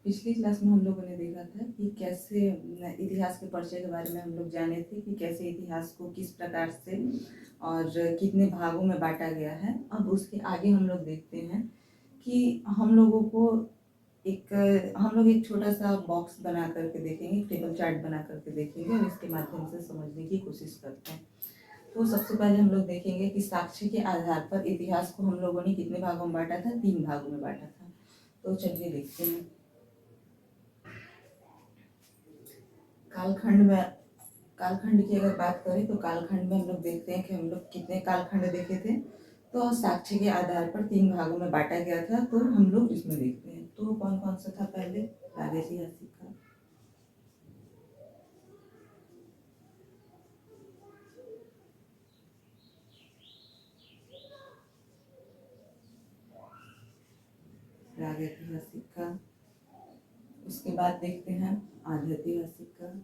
पिछली क्लास में हम लोगों ने देखा था कि कैसे इतिहास के परिचय के बारे में हम लोग जाने थे कि कैसे इतिहास को किस प्रकार से और कितने भागों में बांटा गया है। अब उसके आगे हम लोग देखते हैं कि हम लोगों को हम लोग एक छोटा सा बॉक्स बना करके देखेंगे, टेबल चार्ट बना करके देखेंगे और इसके माध्यम से समझने की कोशिश करते हैं। तो सबसे पहले हम लोग देखेंगे कि साक्ष्य के आधार पर इतिहास को हम लोगों ने कितने भागों में बांटा था, 3 भागों में बांटा था। तो चलिए देखते हैं। कालखंड की अगर बात करें तो कालखंड में हम लोग देखते हैं कि हम लोग कितने कालखंड देखे थे। तो साक्ष्य के आधार पर 3 भागों में बांटा गया था, तो हम लोग इसमें देखते हैं। तो कौन कौन सा था? पहले प्रागैतिहासिक काल, प्रागैतिहासिक काल। उसके बाद देखते हैं आध्यैतिहासिक काल,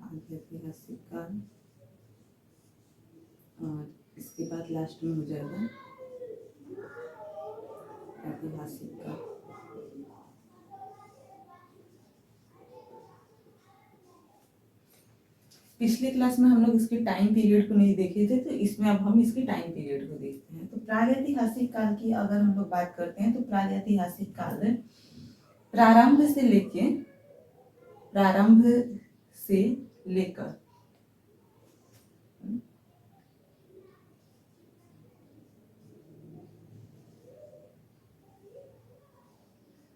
आध्यैतिहासिक काल। और इसके बाद लास्ट में हो जाएगा ऐतिहासिक काल। पिछले क्लास में हम लोग इसके टाइम पीरियड को नहीं देखे थे, तो इसमें अब हम इसके टाइम पीरियड को देखते हैं। तो प्रागैतिहासिक काल की अगर हम लोग बात करते हैं तो प्रागैतिहासिक काल प्रारंभ से लेकर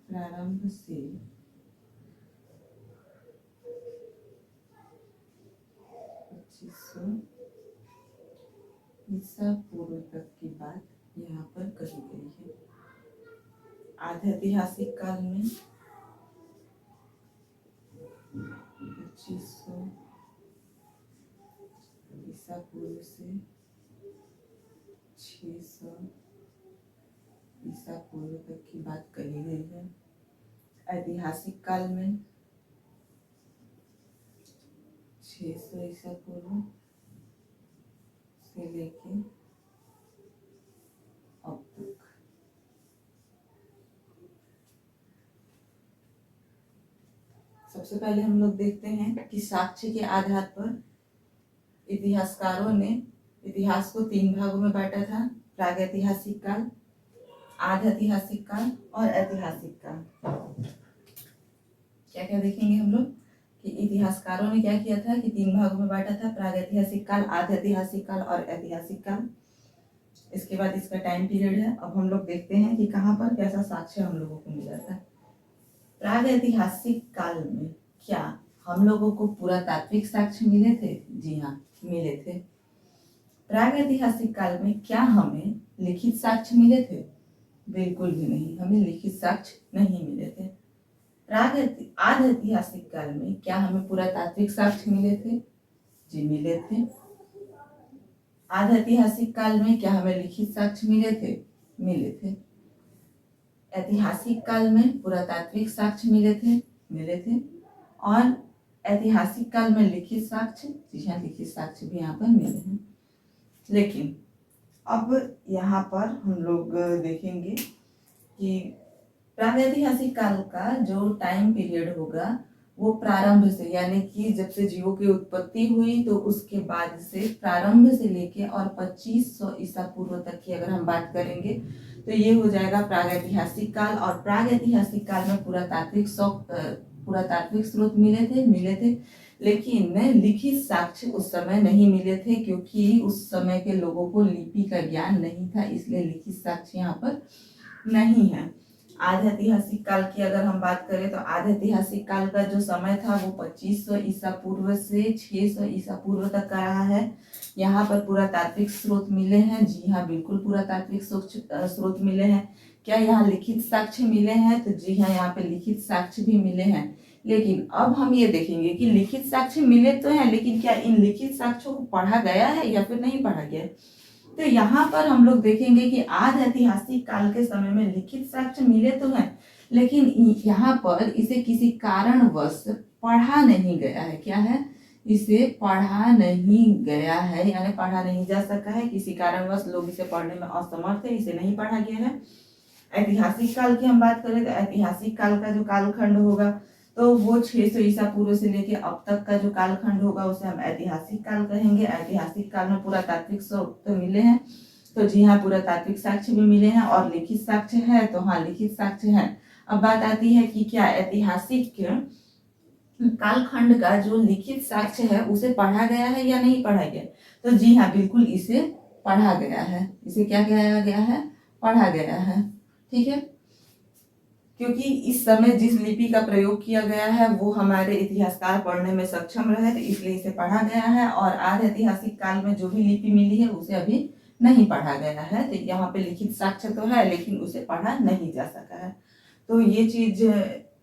प्रारंभ से 2500 ईसा पूर्व तक की बात यहाँ पर कही गई है। आध्यैतिहासिक काल में 2500 ईसा पूर्व से 600 ईसा पूर्व तक की बात कही गई है। ऐतिहासिक काल में 600 ईसा पूर्व से लेके अब तक। सबसे पहले हम लोग देखते हैं कि साक्ष्य के आधार पर इतिहासकारों ने इतिहास को 3 भागों में बांटा था: प्रागैतिहासिक काल, आध्यैतिहासिक काल और ऐतिहासिक काल। क्या क्या देखेंगे हम लोग कि इतिहासकारों ने क्या किया था कि 3 भागों में बांटा था: प्रागैतिहासिक काल, आध्यैतिहासिक काल और ऐतिहासिक काल। इसके बाद इसका टाइम पीरियड है। अब हम लोग देखते हैं कि कहाँ पर कैसा साक्ष्य हम लोगों को मिला था। प्रागैतिहासिक काल में क्या हम लोगों को पुरातात्विक साक्ष्य मिले थे? जी हाँ, मिले थे। प्रागैतिहासिक काल में क्या हमें लिखित साक्ष्य मिले थे? बिल्कुल भी नहीं, हमें लिखित साक्ष्य नहीं मिले थे। आध्यैतिहासिक काल में क्या हमें पुरातात्विक साक्ष्य मिले थे? जी मिले थे। आध्यैतिहासिक काल में क्या हमें लिखित साक्ष्य मिले थे? मिले थे। ऐतिहासिक काल में पुरातात्विक साक्ष्य मिले थे। और ऐतिहासिक काल में लिखित साक्ष्य, जी हाँ, लिखित साक्ष्य भी यहाँ पर मिले हैं। लेकिन अब यहाँ पर हम लोग देखेंगे कि प्रागैतिहासिक काल का जो टाइम पीरियड होगा वो प्रारंभ से, यानी कि जब से जीवों की उत्पत्ति हुई तो उसके बाद से प्रारंभ से लेके और 2500 ईसा पूर्व तक की अगर हम बात करेंगे तो ये हो जाएगा प्रागैतिहासिक काल। और प्रागैतिहासिक काल में पुरातात्विक स्रोत मिले थे, लेकिन लिखित साक्ष्य उस समय नहीं मिले थे, क्योंकि उस समय के लोगों को लिपि का ज्ञान नहीं था, इसलिए लिखित साक्ष्य यहाँ पर नहीं है। आध्यैतिहासिक काल की अगर हम बात करें तो आध्यैतिहासिक काल का जो समय था वो 2500 ईसा पूर्व से 600 ईसा पूर्व तक का रहा है। यहाँ पर पुरातात्विक स्रोत मिले हैं। जी हाँ, बिल्कुल पुरातात्विक स्रोत मिले हैं। क्या यहाँ लिखित साक्ष्य मिले हैं? तो जी हाँ, यहाँ पे लिखित साक्ष्य भी मिले हैं। लेकिन अब हम ये देखेंगे कि लिखित साक्ष्य मिले तो हैं, लेकिन क्या इन लिखित साक्ष्यों को पढ़ा गया है या फिर नहीं पढ़ा गया है? तो यहाँ पर हम लोग देखेंगे कि आध्यैतिहासिक काल के समय में लिखित साक्ष्य मिले तो हैं, लेकिन यहाँ पर इसे किसी कारणवश पढ़ा नहीं गया है। क्या है? इसे पढ़ा नहीं गया है, यानी पढ़ा नहीं जा सका है, किसी कारणवश लोग इसे पढ़ने में असमर्थ है, इसे नहीं पढ़ा गया है। ऐतिहासिक काल की हम बात करें तो ऐतिहासिक काल का जो कालखंड होगा तो वो 600 ईसा पूर्व से लेके अब तक का जो कालखंड होगा उसे हम ऐतिहासिक काल कहेंगे। ऐतिहासिक काल में पुरातात्विक स्रोत तो मिले हैं, तो जी हाँ, पुरातात्विक साक्ष्य भी मिले हैं और लिखित साक्ष्य है, तो हाँ लिखित साक्ष्य है। अब बात आती है कि क्या ऐतिहासिक कालखंड का जो लिखित साक्ष्य है उसे पढ़ा गया है या नहीं पढ़ा गया? तो जी हाँ, बिल्कुल इसे पढ़ा गया है। इसे क्या किया गया है? पढ़ा गया है। ठीक है, क्योंकि इस समय जिस लिपि का प्रयोग किया गया है वो हमारे इतिहासकार पढ़ने में सक्षम रहे, तो इसलिए इसे पढ़ा गया है। और आर्य ऐतिहासिक काल में जो भी लिपि मिली है उसे अभी नहीं पढ़ा गया है, तो यहाँ पे लिखित साक्ष्य तो है लेकिन उसे पढ़ा नहीं जा सका है। तो ये चीज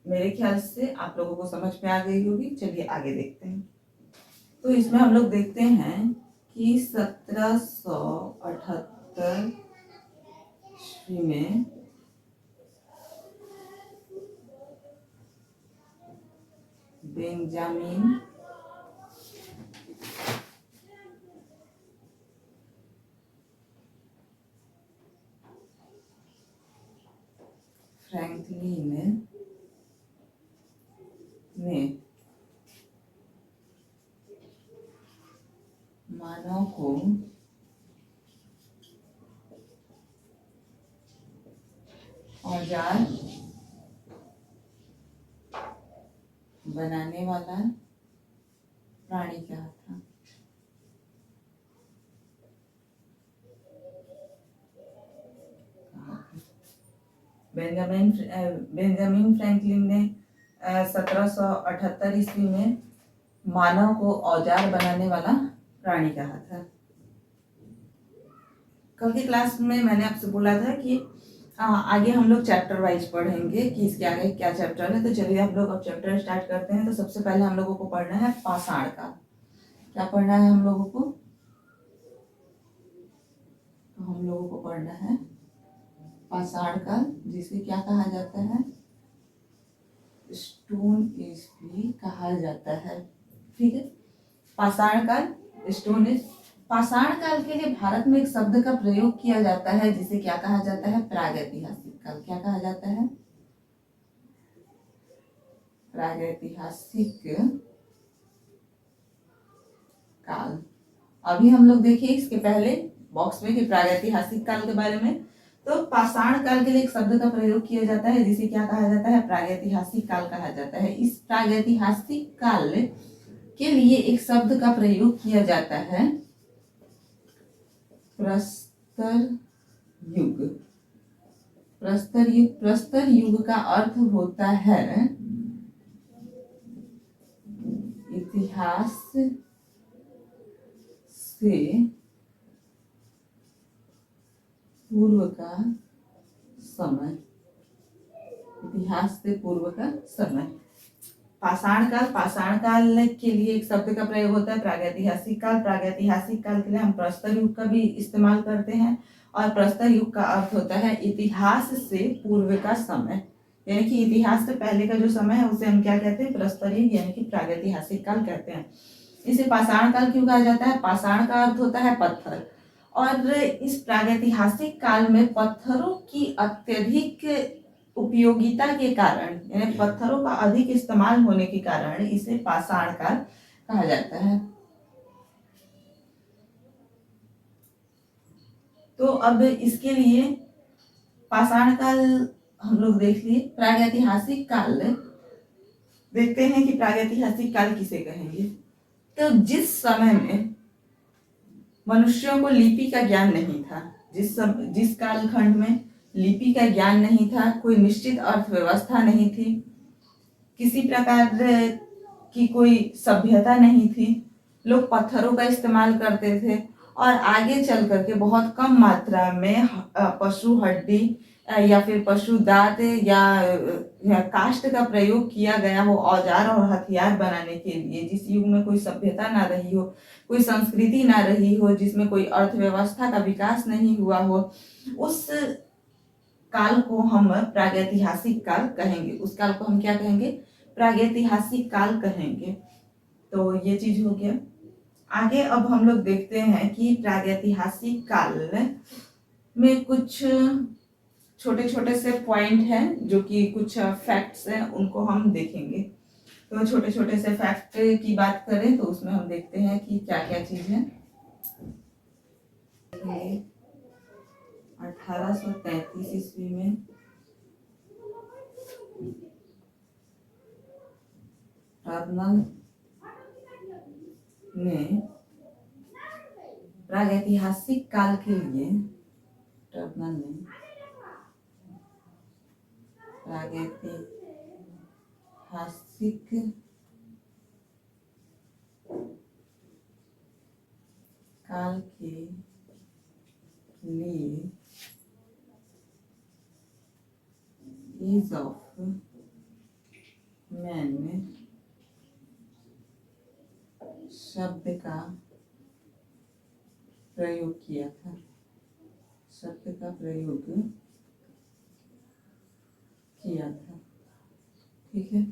मेरे ख्याल से आप लोगों को समझ में आ गई होगी। चलिए आगे देखते हैं। तो इसमें हम लोग देखते हैं कि 1778 ईस्वी में बेंजामिन फ्रैंकलिन ने मानव को औजार बनाने वाला प्राणी कहा था। बेंजामिन फ्रैंकलिन ने 1778 ईस्वी में मानव को औजार बनाने वाला प्राणी कहा था। कल की क्लास में मैंने आपसे बोला था कि आगे हम लोग चैप्टर वाइज पढ़ेंगे कि इसके आगे क्या चैप्टर है। तो चलिए हम लोग अब चैप्टर स्टार्ट करते हैं। तो सबसे पहले हम लोगों को पढ़ना है पाषाण काल। क्या पढ़ना है हम लोगों को? तो हम लोगों को पढ़ना है पाषाण काल, जिसे क्या कहा जाता है? स्टोन एज भी कहा जाता है। ठीक है, पाषाण काल, स्टोन एज। पाषाण काल के लिए भारत में एक शब्द का प्रयोग किया जाता है जिसे क्या कहा जाता है? प्रागैतिहासिक काल। क्या कहा जाता है? प्रागैतिहासिक काल। अभी हम लोग देखिए इसके पहले बॉक्स में कि प्रागैतिहासिक काल के बारे में। तो पाषाण काल के लिए एक शब्द का प्रयोग किया जाता है जिसे क्या कहा जाता है? प्रागैतिहासिक काल कहा जाता है। इस प्रागैतिहासिक काल के लिए एक शब्द का प्रयोग किया जाता है प्रस्तर युग। प्रस्तर युग, प्रस्तर युग का अर्थ होता है इतिहास से पूर्व का समय। इतिहास से पूर्व का समय। पाषाण काल, पाषाण काल के लिए एक शब्द का प्रयोग होता है प्रागैतिहासिक काल। प्रागैतिहासिक काल के लिए हम प्रस्तर युग का भी इस्तेमाल करते हैं और प्रस्तर युग का अर्थ होता है इतिहास से पूर्व का समय, यानी कि इतिहास से पहले का जो समय है उसे हम क्या कहते हैं? प्रस्तर युग यानी कि प्रागैतिहासिक काल कहते हैं। इसे पाषाण काल क्यों कहा जाता है? पाषाण का अर्थ होता है पत्थर, और इस प्रागैतिहासिक काल में पत्थरों की अत्यधिक उपयोगिता के कारण, यानी पत्थरों का अधिक इस्तेमाल होने के कारण इसे पाषाण काल कहा जाता है। तो अब इसके लिए पाषाण काल हम लोग देख लिए। प्रागैतिहासिक काल देखते हैं कि प्रागैतिहासिक काल किसे कहेंगे। तो जिस समय में मनुष्यों को लिपि का ज्ञान नहीं था, जिस कालखंड में लिपि का ज्ञान नहीं था, कोई निश्चित अर्थव्यवस्था नहीं थी, किसी प्रकार की कोई सभ्यता नहीं थी, लोग पत्थरों का इस्तेमाल करते थे और आगे चल करके बहुत कम मात्रा में पशु हड्डी या फिर पशु दांत या काष्ठ का प्रयोग किया गया हो औजार और हथियार बनाने के लिए। जिस युग में कोई सभ्यता ना रही हो, कोई संस्कृति ना रही हो, जिसमें कोई अर्थव्यवस्था का विकास नहीं हुआ हो, उस काल को हम प्रागैतिहासिक काल कहेंगे, उस काल को हम क्या कहेंगे, प्रागैतिहासिक काल कहेंगे। तो ये चीज हो गया। आगे अब हम लोग देखते हैं कि प्रागैतिहासिक काल में कुछ छोटे छोटे से पॉइंट हैं जो कि कुछ फैक्ट्स हैं, उनको हम देखेंगे। तो छोटे छोटे से फैक्ट की बात करें तो उसमें हम देखते हैं कि क्या क्या चीज है। 1833 ईस्वी में टर्नल ने प्रागैतिहासिक काल के लिए प्रागैतिहासिक काल के लिए एज ऑफ मैन शब्द का प्रयोग किया था, शब्द का प्रयोग किया था। ठीक है,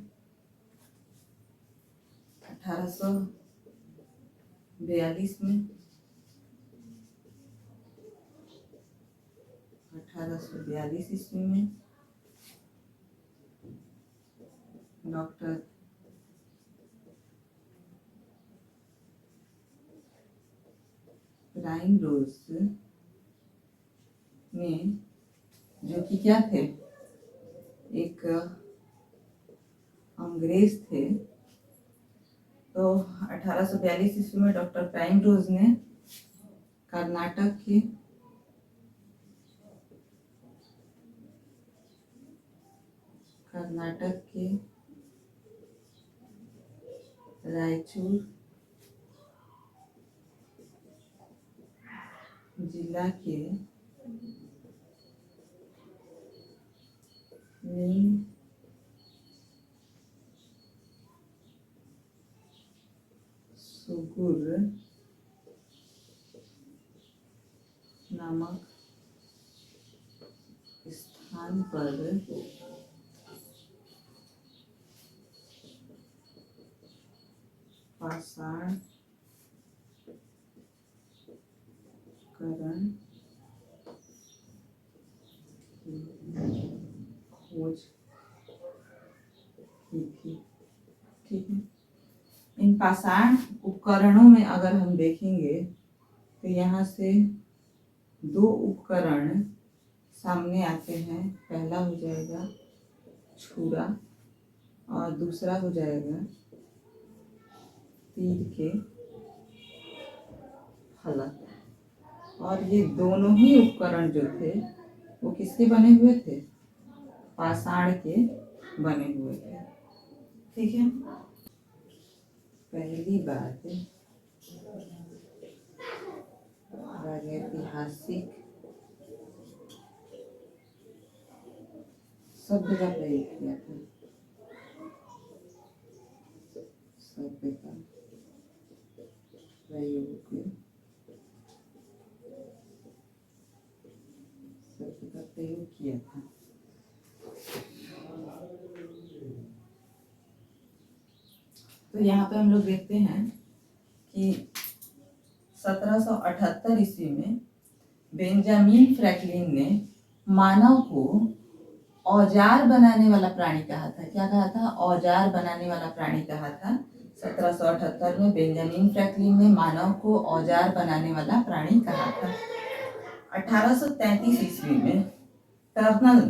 1842 में 1842 ईस्वी में डॉक्टर प्राइमरोज ने, जो कि क्या थे, एक अंग्रेज थे, तो 1842 ईस्वी में डॉक्टर प्राइमरोज ने कर्नाटक के रायचूर जिला के सुगुर नामक स्थान पर पाषाणकरण खोज की थी। ठीक है, इन पाषाण उपकरणों में अगर हम देखेंगे तो यहाँ से दो उपकरण सामने आते हैं। पहला हो जाएगा छुरा और दूसरा हो जाएगा तीर के फलक। और ये दोनों ही उपकरण जो थे वो किसके बने हुए थे, पाषाण के बने हुए थे। ठीक है, पहली बात प्रागैतिहासिक शब्द का प्रयोग किया था, शब्द का प्रयोग किया था। तो यहाँ पे हम लोग देखते हैं कि 1778 ईस्वी में बेंजामिन फ्रैंकलिन ने मानव को औजार बनाने वाला प्राणी कहा था। क्या कहा था, औजार बनाने वाला प्राणी कहा था। 1778 में बेंजामिन फ्रैंकलिन ने मानव को औजार बनाने वाला प्राणी कहा था। 1833 ईस्वी में टर्नल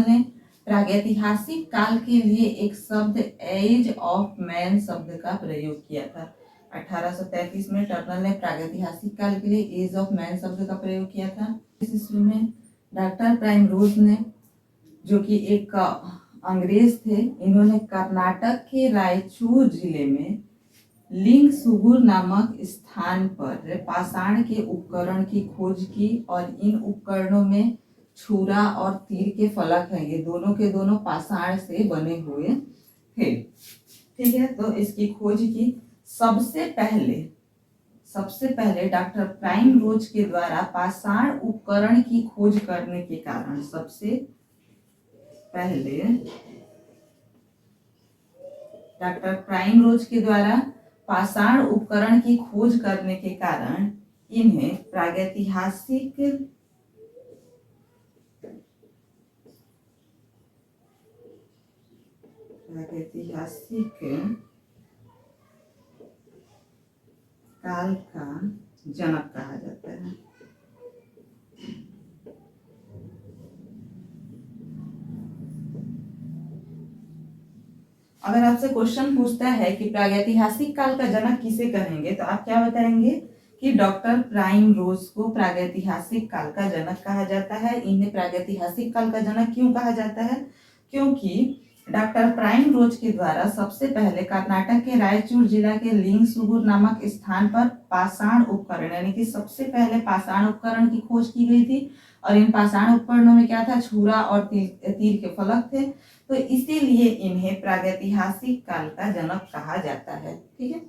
ने प्रागैतिहासिक काल के लिए एक शब्द एज ऑफ मैन शब्द का प्रयोग किया था। 1833 में टर्नल ने प्रागैतिहासिक काल के लिए एज ऑफ मैन शब्द का प्रयोग किया था। इस ईस्वी में डॉक्टर प्राइमरोज ने, जो कि एक अंग्रेज थे, इन्होंने कर्नाटक के रायचूर जिले में लिंग सुगुर नामक स्थान पर पाषाण के उपकरण की खोज की और इन उपकरणों में छुरा और तीर के फलक हैं, ये दोनों के दोनों पाषाण से बने हुए थे। ठीक है, तो इसकी खोज की। सबसे पहले डॉक्टर प्राइम रोज के द्वारा पाषाण उपकरण की खोज करने के कारण, सबसे पहले डॉक्टर प्राइम रोज के द्वारा पाषाण उपकरण की खोज करने के कारण इन्हें प्रागैतिहासिक काल का जनक कहा जाता है। अगर आपसे क्वेश्चन पूछता है कि प्रागैतिहासिक काल का जनक किसे कहेंगे, तो आप क्या बताएंगे कि डॉक्टर प्राइम रोज को प्रागैतिहासिक काल का जनक कहा जाता है। इन्हें प्रागैतिहासिक काल का जनक क्यों कहा जाता है? क्योंकि डॉक्टर प्राइम रोज के द्वारा सबसे पहले कर्नाटक के रायचूर जिला के लिंगसुगुर नामक स्थान पर पाषाण उपकरण, यानी कि सबसे पहले पाषाण उपकरण की खोज की गई थी। और इन पाषाण उपकरणों में क्या था? छुरा और तीर के फलक थे। तो इसीलिए इन्हें प्रागैतिहासिक काल का जनक कहा जाता है। ठीक है।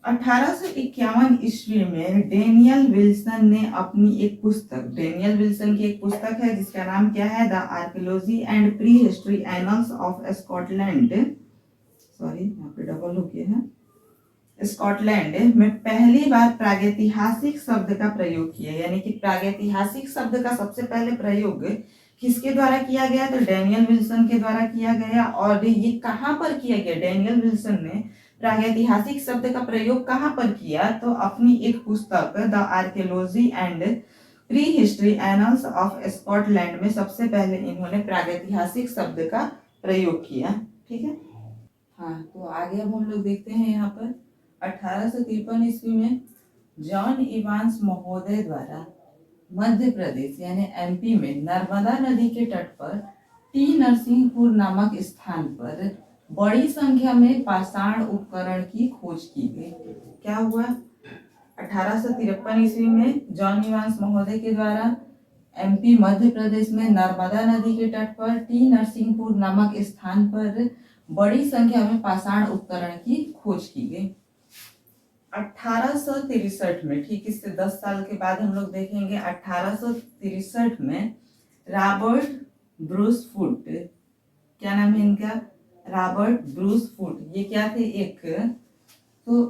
1851 ईस्वी में डेनियल विल्सन ने अपनी एक पुस्तक, डेनियल विल्सन की एक पुस्तक है जिसका नाम क्या है? The archaeology and pre history annuls of Scotland, sorry यहाँ पे डबल हो गया है, स्कॉटलैंड में पहली बार प्रागैतिहासिक शब्द का प्रयोग किया। यानी कि प्रागैतिहासिक शब्द का सबसे पहले प्रयोग किसके द्वारा किया गया? तो डेनियल विल्सन के द्वारा किया गया। और ये कहाँ पर किया गया? डेनियल विल्सन ने प्रागैतिहासिक शब्द का प्रयोग कहाँ पर किया? तो अपनी एक पुस्तक the archaeology and pre history annuls of Scotland में सबसे पहले इन्होंने प्रागैतिहासिक शब्द का प्रयोग किया। ठीक है। हाँ, तो आगे अब हम लोग देखते हैं यहाँ पर 1853 ईस्वी में जॉन इवांस महोदय द्वारा मध्य प्रदेश यानी एमपी में नर्मदा नदी के तट पर टी नरसिंहपुर नामक स्थान पर बड़ी संख्या में पाषाण उपकरण की खोज की गई। क्या हुआ? 1853 ईस्वी में जॉन इवांस महोदय के द्वारा एमपी मध्य प्रदेश में नर्मदा नदी के तट पर टी नरसिंहपुर नामक स्थान पर बड़ी संख्या में पाषाण उपकरण की खोज की गई। 1863 में, ठीक इससे 10 साल के बाद हम लोग देखेंगे 1863 में रॉबर्ट ब्रूस फुट, क्या नाम है इनका? Robert Bruce foot. ये क्या थे? एक तो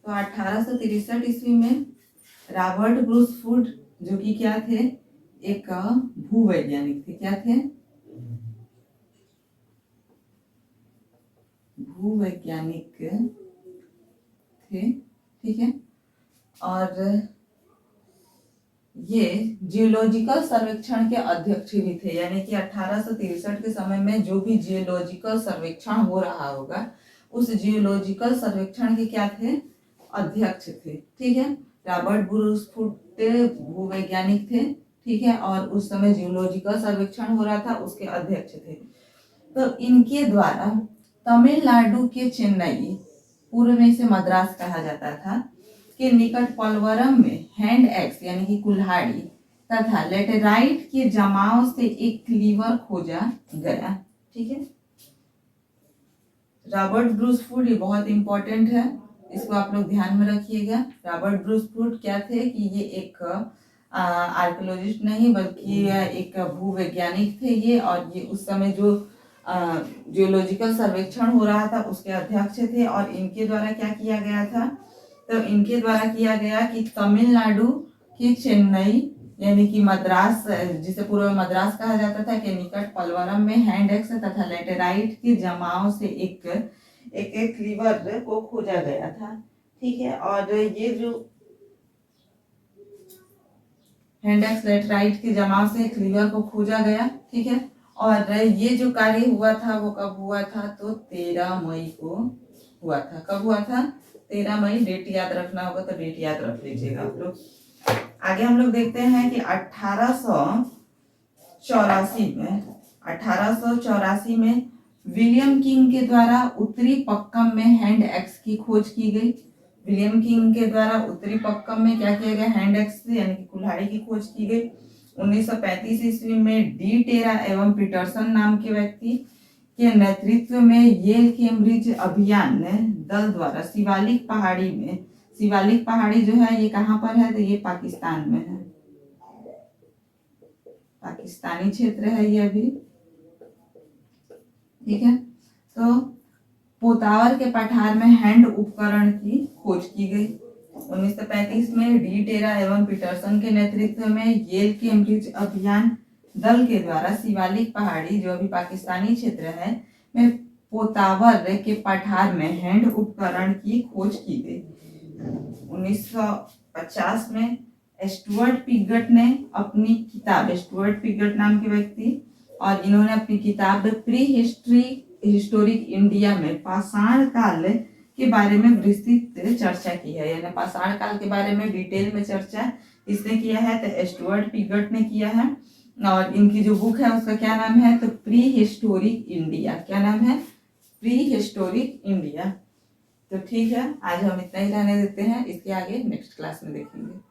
1863 ईस्वी में रॉबर्ट ब्रूस फुट जो कि क्या थे? एक भूवैज्ञानिक थे। क्या थे? भूवैज्ञानिक थे। ठीक है। और ये जियोलॉजिकल सर्वेक्षण के अध्यक्ष भी थे। यानी कि 1863 के समय में जो भी जियोलॉजिकल सर्वेक्षण हो रहा होगा उस जियोलॉजिकल सर्वेक्षण के क्या थे? अध्यक्ष थे। ठीक है। रॉबर्ट ब्रूस फुट भूवैज्ञानिक थे। ठीक है। और उस समय जियोलॉजिकल सर्वेक्षण हो रहा था, उसके अध्यक्ष थे। तो इनके द्वारा तमिलनाडु के चेन्नई, पूर्व में इसे मद्रास कहा जाता था, के निकट पलवरम में हैंड एक्स यानी कि कुल्हाड़ी तथा लेटेराइट के जमाव से एक क्लीवर खोजा गया। ठीक है। रॉबर्ट ब्रूस फुट ये बहुत इंपॉर्टेंट है, इसको आप लोग ध्यान में रखिएगा। रॉबर्ट ब्रूस फुट क्या थे कि ये एक आर्कियोलॉजिस्ट नहीं बल्कि एक भूवैज्ञानिक थे ये। और ये उस समय जो जियोलॉजिकल सर्वेक्षण हो रहा था उसके अध्यक्ष थे। और इनके द्वारा क्या किया गया था? तो इनके द्वारा किया गया कि तमिलनाडु के चेन्नई यानी कि मद्रास, जिसे पूर्व में मद्रास कहा जाता था, के निकट पलवरम में हैंड एक्स तथा लेटेराइट के जमाव से एक क्लीवर को खोजा गया था। ठीक है। और ये जो हैंड एक्स लेटेराइट के जमाव से क्लीवर को खोजा गया। ठीक है। और ये जो कार्य हुआ था वो कब हुआ था? तो 13 मई को हुआ था। कब हुआ था? 13 मई। डेट याद रखना होगा तो डेट याद रख लीजिएगा आप लोग। आगे हम लोग देखते हैं कि 1884 में विलियम किंग के द्वारा उत्तरी पक्कम में हैंड एक्स की खोज की गई। विलियम किंग के द्वारा उत्तरी पक्कम में क्या किया गया? हैंड एक्स यानी कि कुल्हाड़ी की खोज की गई। 1935 ईस्वी में डी टेरा एवं पीटरसन नाम के व्यक्ति के नेतृत्व में येल कैम्ब्रिज अभियान दल द्वारा शिवालिक पहाड़ी में, शिवालिक पहाड़ी जो है ये कहाँ पर है, तो ये पाकिस्तान में है, पाकिस्तानी क्षेत्र है ये अभी, ठीक है। तो पोतावर के पठार में हैंड उपकरण की खोज की गई। 1935 में डी टेरा एवं पीटरसन के नेतृत्व में येल कैम्ब्रिज अभियान दल के द्वारा शिवालिक पहाड़ी जो अभी पाकिस्तानी क्षेत्र है में पोतावर के पठार में हैंड उपकरण की खोज की गई। 1950 में स्टुअर्ट पिगट ने अपनी किताब, स्टुअर्ट पिगट नाम के व्यक्ति, और इन्होंने अपनी किताब प्री हिस्टोरिक इंडिया में पाषाण काल के बारे में विस्तृत चर्चा की है, यानी पाषाण काल के बारे में डिटेल में चर्चा इसने किया है, तो स्टुअर्ट पिगट ने किया है। और इनकी जो बुक है उसका क्या नाम है, तो प्री हिस्टोरिक इंडिया, क्या नाम है, प्री हिस्टोरिक इंडिया। तो ठीक है, आज हम इतना ही रहने देते हैं, इसके आगे नेक्स्ट क्लास में देखेंगे।